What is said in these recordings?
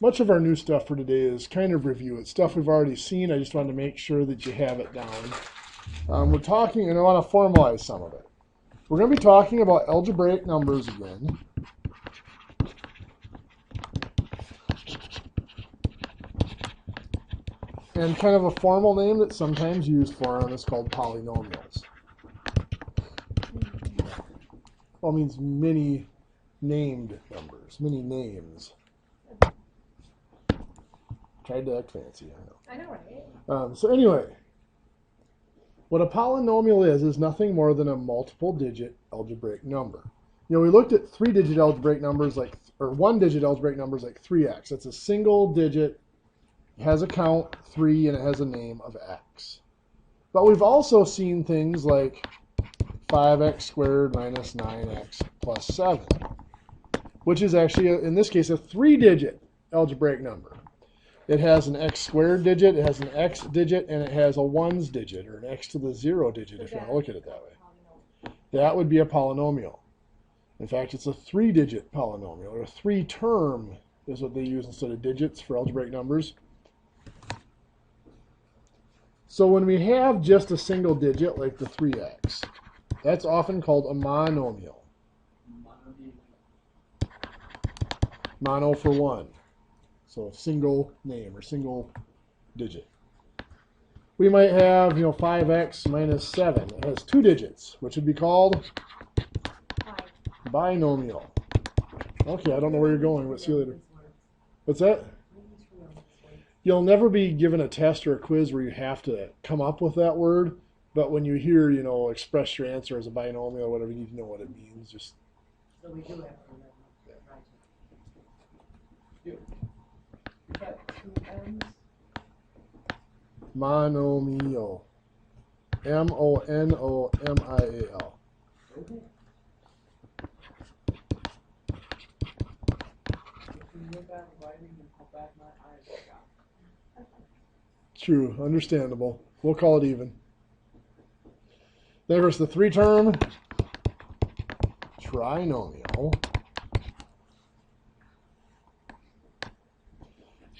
much of our new stuff for today is kind of review. It's stuff we've already seen. I just wanted to make sure that you have it down. We're talking, and I want to formalize some of it. We're going to be talking about algebraic numbers again. And kind of a formal name that's sometimes used for them is called polynomials. Well, it means many named numbers, many names. Tried to act fancy, I know. I know, right? So anyway, what a polynomial is nothing more than a multiple-digit algebraic number. You know, we looked at three-digit algebraic numbers or one-digit algebraic numbers like 3x. That's a single digit. It has a count 3 and it has a name of x. But we've also seen things like 5x squared minus 9x plus 7, which is actually, in this case, a three-digit algebraic number. It has an x squared digit, it has an x digit, and it has a ones digit, or an x to the 0 digit, if you want to look at it that way. That would be a polynomial. In fact, it's a three-digit polynomial, or a three-term is what they use instead of digits for algebraic numbers. So when we have just a single digit, like the 3x, that's often called a monomial. Mono for one. So single name or single digit. We might have, 5x minus 7. It has two digits, which would be called binomial. Okay, I don't know where you're going, but see you later. What's that? You'll never be given a test or a quiz where you have to come up with that word, but when you hear, express your answer as a binomial or whatever, you need to know what it means. Just. So we do have to remember. Is that two M's? Monomial. M-O-N-O-M-I-A-L. True, understandable. We'll call it even. There's the three-term trinomial.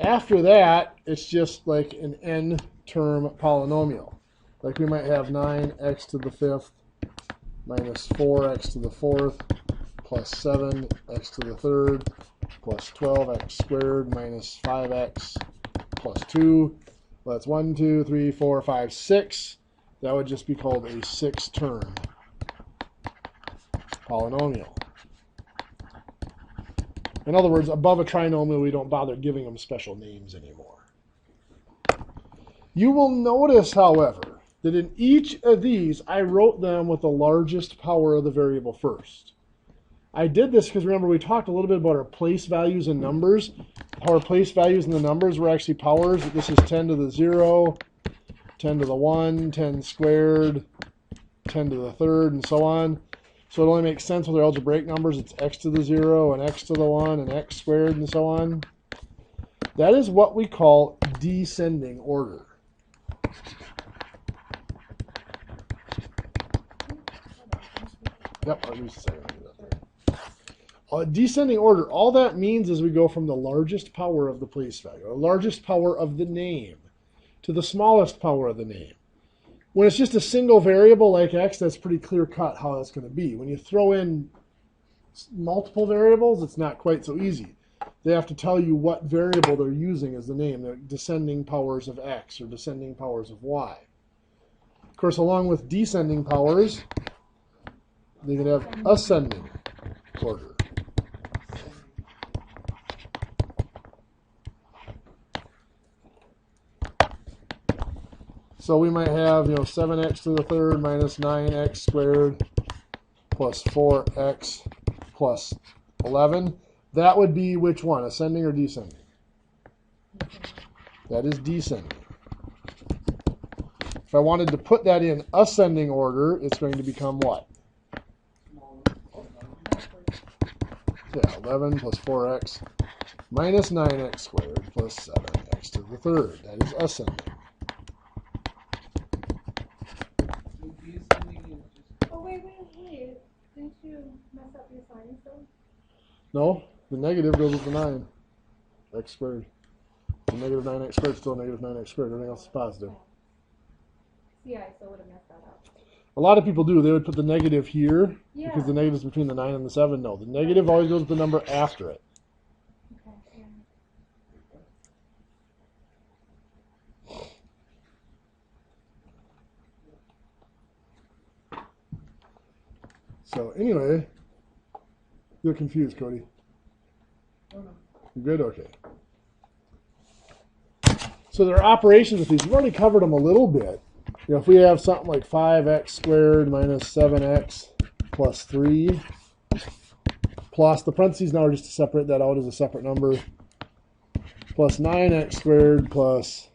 After that, it's just like an n-term polynomial. Like we might have 9x to the 5th minus 4x to the 4th plus 7x to the 3rd plus 12x squared minus 5x plus 2. Well, that's 1, 2, 3, 4, 5, 6. That would just be called a six-term polynomial. In other words, above a trinomial, we don't bother giving them special names anymore. You will notice, however, that in each of these, I wrote them with the largest power of the variable first. I did this because, remember, we talked a little bit about our place values in numbers. How our place values in the numbers were actually powers. This is 10 to the 0, 10 to the 1, 10 squared, 10 to the 3rd, and so on. So it only makes sense with our algebraic numbers. It's x to the 0 and x to the 1 and x squared and so on. That is what we call descending order. Yep, I'll use a second. Descending order, all that means is we go from the largest power of the place value, or largest power of the name, to the smallest power of the name. When it's just a single variable like x, that's pretty clear cut how that's going to be. When you throw in multiple variables, it's not quite so easy. They have to tell you what variable they're using as the name. They're descending powers of x or descending powers of y. Of course, along with descending powers, they can have ascending order. So we might have, 7x to the 3rd minus 9x squared plus 4x plus 11. That would be which one, ascending or descending? That is descending. If I wanted to put that in ascending order, it's going to become what? Yeah, 11 plus 4x minus 9x squared plus 7x to the 3rd. That is ascending. Oh, wait. Didn't you mess up your signs, though? No, the negative goes with the 9. x squared. So negative 9x squared is still negative 9x squared. Everything else is positive. Yeah, I still would have messed that up. A lot of people do. They would put the negative here Yeah. because the negative is between the 9 and the 7. No, the negative always goes with the number after it. Okay. Yeah. So anyway, you're confused, Cody. Oh, no. You good? Okay. So there are operations with these. We've already covered them a little bit. You know, if we have something like 5x squared minus 7x plus 3 plus the parentheses now are just to separate that out as a separate number plus 9x squared plus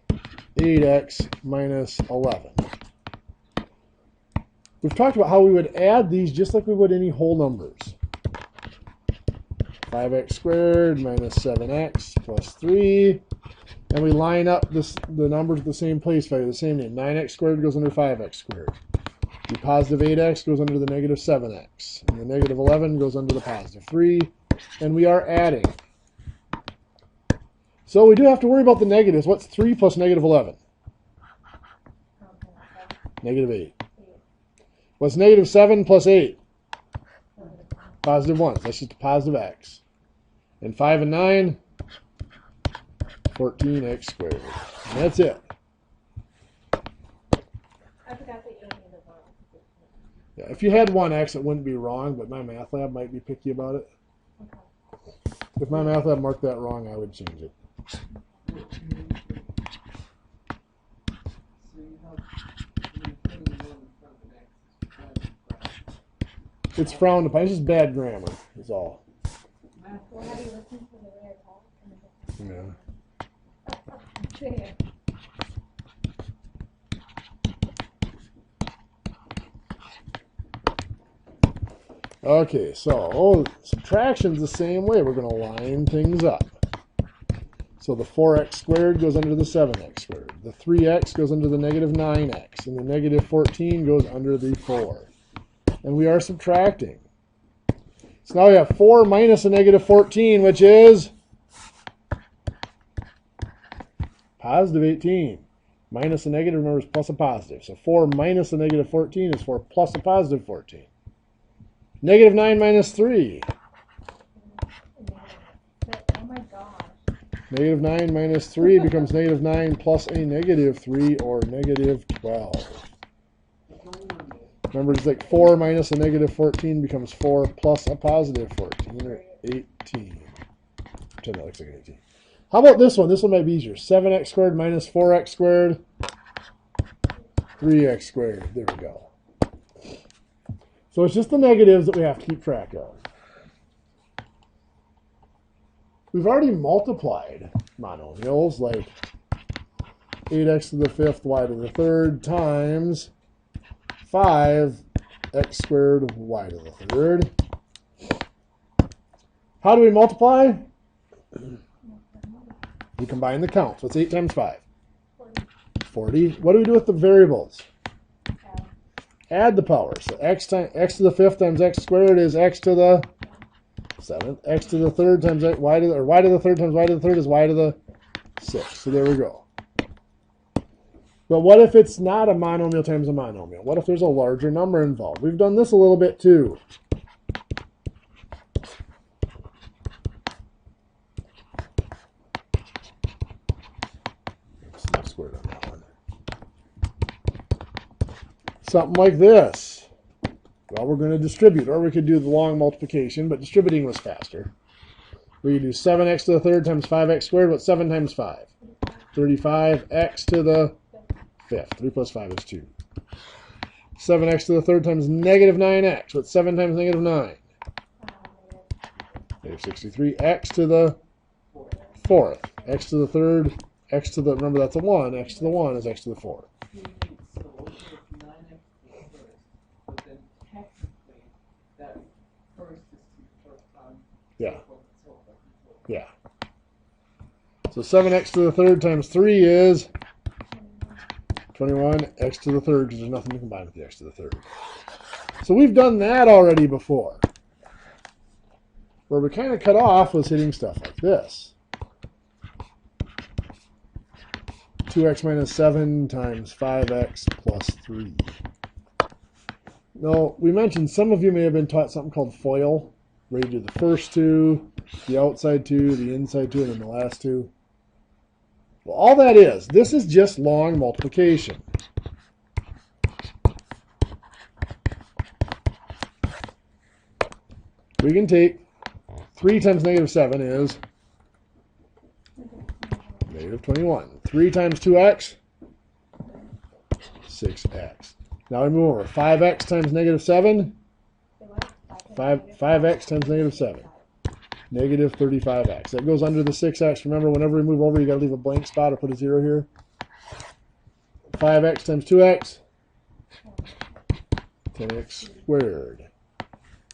8x minus 11. We've talked about how we would add these just like we would any whole numbers. 5x squared minus 7x plus 3. And we line up the numbers with the same place value, the same name. 9x squared goes under 5x squared. The positive 8x goes under the negative 7x. And the negative 11 goes under the positive 3. And we are adding. So we do have to worry about the negatives. What's 3 plus negative 11? Negative 8. What's negative 7 plus 8? Positive 1. That's just a positive x. And 5 and 9, 14x squared. And that's it. I forgot that you only needed one. Yeah, if you had 1x, it wouldn't be wrong, but my math lab might be picky about it. Okay. If my math lab marked that wrong, I would change it. So you have putting the one in front of an X. It's frowned upon. It's just bad grammar, is all. Well, have you listened to the way I talk? Yeah. Yeah. Okay, so subtraction's the same way. We're going to line things up. So the 4x squared goes under the 7x squared. The 3x goes under the negative 9x. And the negative 14 goes under the 4. And we are subtracting. So now we have 4 minus a negative 14, which is positive 18. Minus a negative, remember, is plus a positive. So 4 minus a negative 14 is 4 plus a positive 14. Negative 9 minus 3. Oh my gosh. Negative 9 minus 3 becomes negative 9 plus a negative 3, or negative 12. Remember, it's like 4 minus a negative 14 becomes 4 plus a positive 14, or 18. Pretend that looks like an 18. How about this one? This one might be easier. 7x squared minus 4x squared, 3x squared. There we go. So it's just the negatives that we have to keep track of. We've already multiplied monomials, like 8x to the 5th, y to the 3rd, times 5x squared, y to the 3rd. How do we multiply? We combine the counts. What's 8 times 5? 40. What do we do with the variables? Add the power. So x to the 5th times x squared is x to the 7th. X to the 3rd times y to the 3rd times y to the 3rd is y to the 6th. So there we go. But what if it's not a monomial times a monomial? What if there's a larger number involved? We've done this a little bit too. Squared on that one. Something like this. Well, we're going to distribute, or we could do the long multiplication, but distributing was faster. We could do 7x to the 3rd times 5x squared. What's 7 times 5? 35x to the 5th. 3 plus 5 is 2. 7x to the 3rd times negative 9x. What's 7 times negative 9? Negative 63. X to the 4th. X to the 3rd. X to the, remember that's a 1. X to the 1 is x to the 4. So it's 9x first, but then technically that first is to the first time. Yeah. Yeah. So 7x to the 3rd times 3 is 21. X to the 3rd, because there's nothing to combine with the x to the 3rd. So we've done that already before. Where we kind of cut off was hitting stuff like this. 2x minus 7 times 5x plus 3. Now, we mentioned some of you may have been taught something called FOIL, where you do the first two, the outside two, the inside two, and then the last two. Well, all that is, this is just long multiplication. We can take 3 times negative 7 is negative 21. 3 times 2x, 6x. Now we move over. 5x times negative 7, 5x times negative 7. Negative 35x. That goes under the 6x. Remember, whenever we move over, you got to leave a blank spot or put a 0 here. 5x times 2x, 10x squared.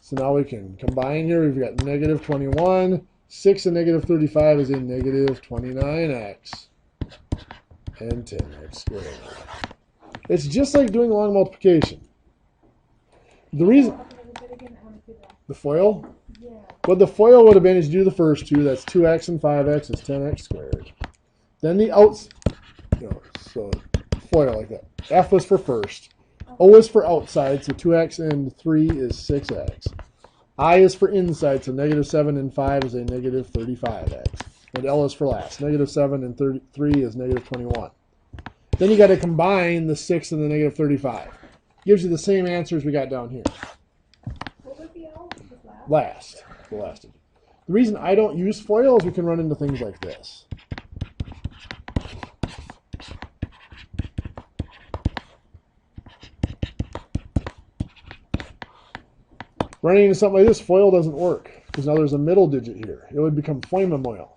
So now we can combine here. We've got negative 21. 6 and negative 35 is a negative 29x. And 10x squared. It's just like doing long multiplication. The reason... The FOIL? Yeah. What the FOIL would have been is you do the first two. That's 2x and 5x is 10x squared. Then the outs... so FOIL like that. F was for first. O is for outside, so 2x and 3 is 6x. I is for inside, so negative 7 and 5 is a negative 35x. And L is for last. Negative 7 and 3 is negative 21. Then you got to combine the 6 and the negative 35. Gives you the same answer as we got down here. What would be L? Last. The last. The reason I don't use FOIL is we can run into things like this. Running into something like this, FOIL doesn't work because now there's a middle digit here. It would become Polynomial.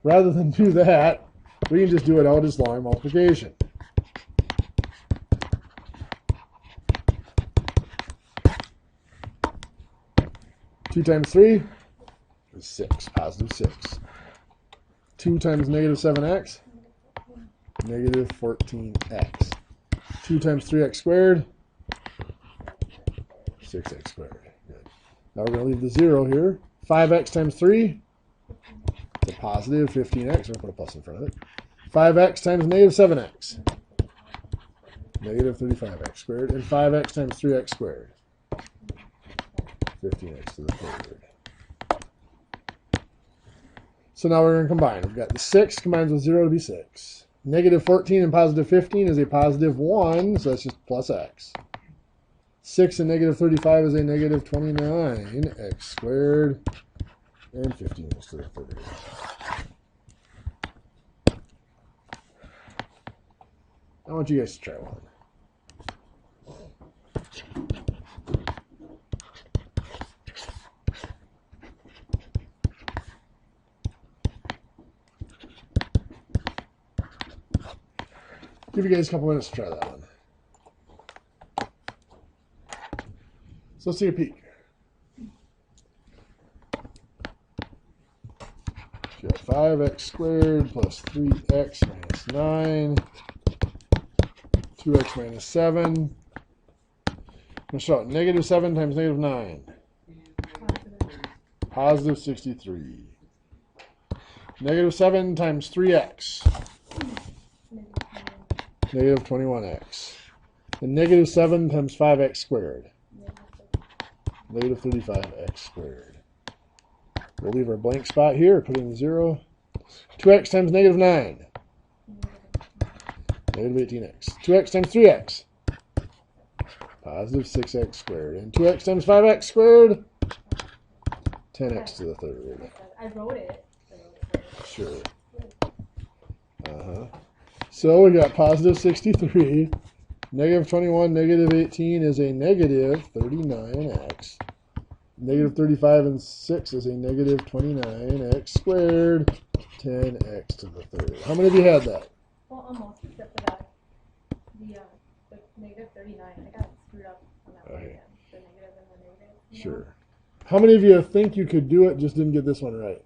Rather than do that, we can just do it out as long multiplication. Two times 3 is 6, positive 6. 2 times negative 7x, negative 14x. 2 times 3x squared, 6x squared. Good. Now we're going to leave the 0 here. 5x times 3 is a positive 15x. We're going to put a plus in front of it. 5x times negative 7x, negative 35x squared. And 5x times 3x squared, 15x to the third. So now we're going to combine. We've got the 6 combines with 0 to be 6. Negative 14 and positive 15 is a positive 1, so that's just plus x. 6 and negative 35 is a negative 29x squared, and 15 is to the third. I want you guys to try one. Give you guys a couple minutes to try that one. So let's take a peek. You got 5x squared plus 3x minus 9, 2x minus 7. Let's show it. Negative 7 times negative 9. Positive 63. Negative 7 times 3x. Negative 21x. And negative 7 times 5x squared. Negative 35x squared. We'll leave our blank spot here, put in the 0. 2x times negative 9. Negative 18x. 2x times 3x. Positive 6x squared. And 2x times 5x squared. 10x to the third. I wrote it. Sure. So we got positive 63. Negative 21, negative 18 is a negative 39x. Negative 35 and 6 is a negative 29x squared. 10x to the third. How many of you had that? Well, almost, except for that. The negative 39. I got screwed up on that one again. The negative and the negative. Sure. How many of you think you could do it, just didn't get this one right?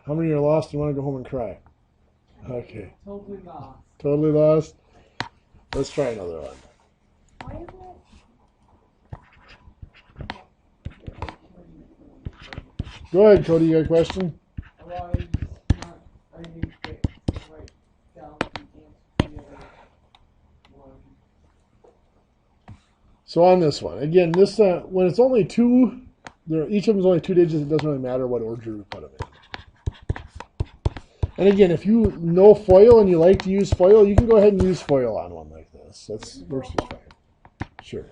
How many are lost and want to go home and cry? Okay. Totally lost. Totally lost? Let's try another one. Why is it? Go ahead, Cody. You got a question? So on this one, again, this when it's only two, each of them is only 2 digits. It doesn't really matter what order we put them in. And again, if you know FOIL and you like to use FOIL, you can go ahead and use FOIL on one like this. That works just fine. Sure.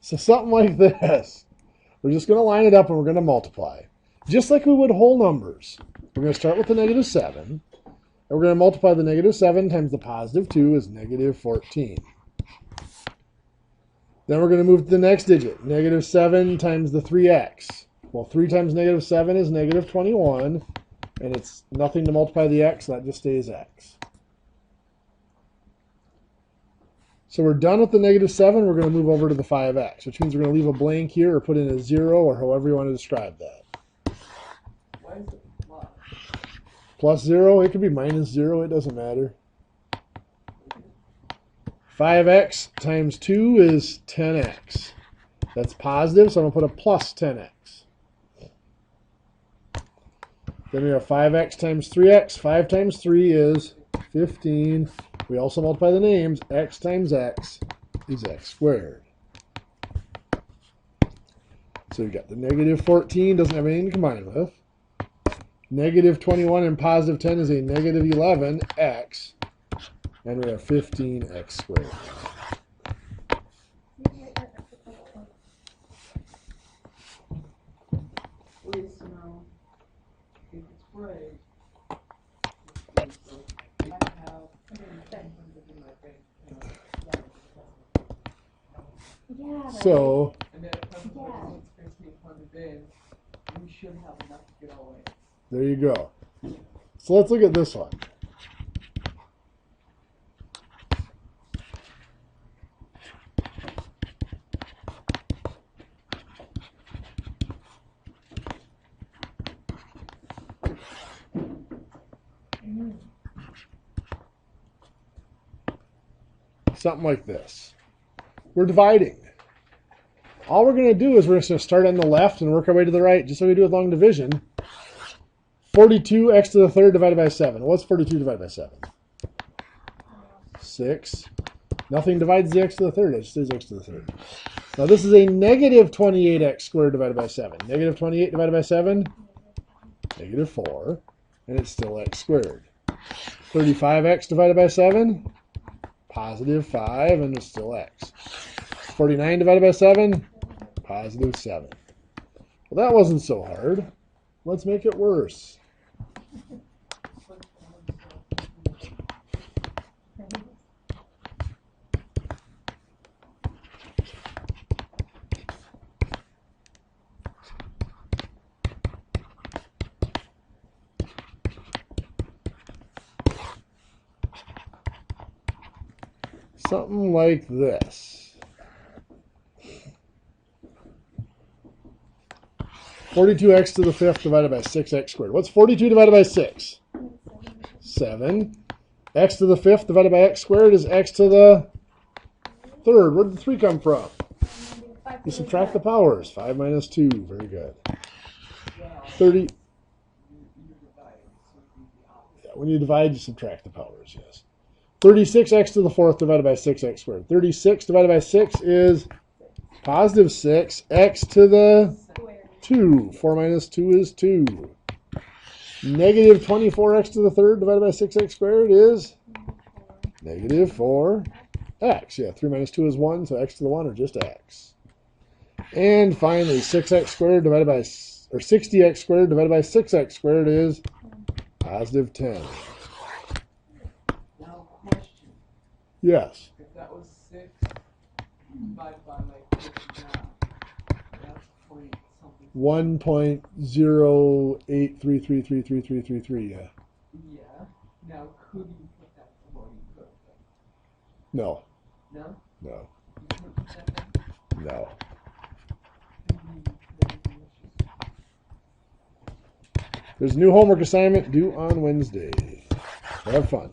So something like this. We're just going to line it up and we're going to multiply. Just like we would whole numbers. We're going to start with the -7. And we're going to multiply the -7 times the +2 is -14. Then we're going to move to the next digit. -7 times the 3x. Well, 3 times -7 is -21. And it's nothing to multiply the x, so that just stays x. So we're done with the -7. We're going to move over to the 5x, which means we're going to leave a blank here or put in a 0 or however you want to describe that. Why is it plus? Plus 0, it could be -0, it doesn't matter. 5x times 2 is 10x. That's positive, so I'm going to put a plus 10x. Then we have 5x times 3x. 5 times 3 is 15. We also multiply the names. X times x is x squared. So we've got the -14, doesn't have anything to combine with. -21 and +10 is a -11x. And we have 15x squared. Okay, so now, if it's right, I have 700 in my bank. Yeah. So, And then it comes with 1,500 in, we should have enough to get all in. there you go. So let's look at this one. Something like this. We're dividing. All we're going to do is we're just going to start on the left and work our way to the right, just like we do with long division. 42x to the third divided by 7. What's 42 divided by 7? 6. Nothing divides the x to the third. It just says x to the third. Now this is a -28x squared divided by 7. -28 divided by 7? -4. And it's still x squared. 35x divided by 7? +5, and it's still x. 49 divided by 7? +7. Well, that wasn't so hard. Let's make it worse. Something like this. 42x to the fifth divided by 6x squared. What's 42 divided by 6? 7. X to the fifth divided by x squared is x to the third. Where did the 3 come from? You subtract the powers. 5 minus 2. Very good. 30. Yeah, when you divide, you subtract the powers, yes. 36x to the fourth divided by 6x squared. 36 divided by 6 is +6. X to the 2. 4 minus 2 is 2. -24x to the third divided by 6x squared is -4x. Yeah, 3 minus 2 is 1, so x to the 1 or just x. And finally, 6x squared divided by, or 60x squared divided by 6x squared is +10. Yes. If that was 6, divided by like 50 now, that's point something. 1.08333333, yeah. Yeah. Now, could you put that somewhere you could? No. No? No. You couldn't put that there? No. There's a new homework assignment due on Wednesday. Have fun.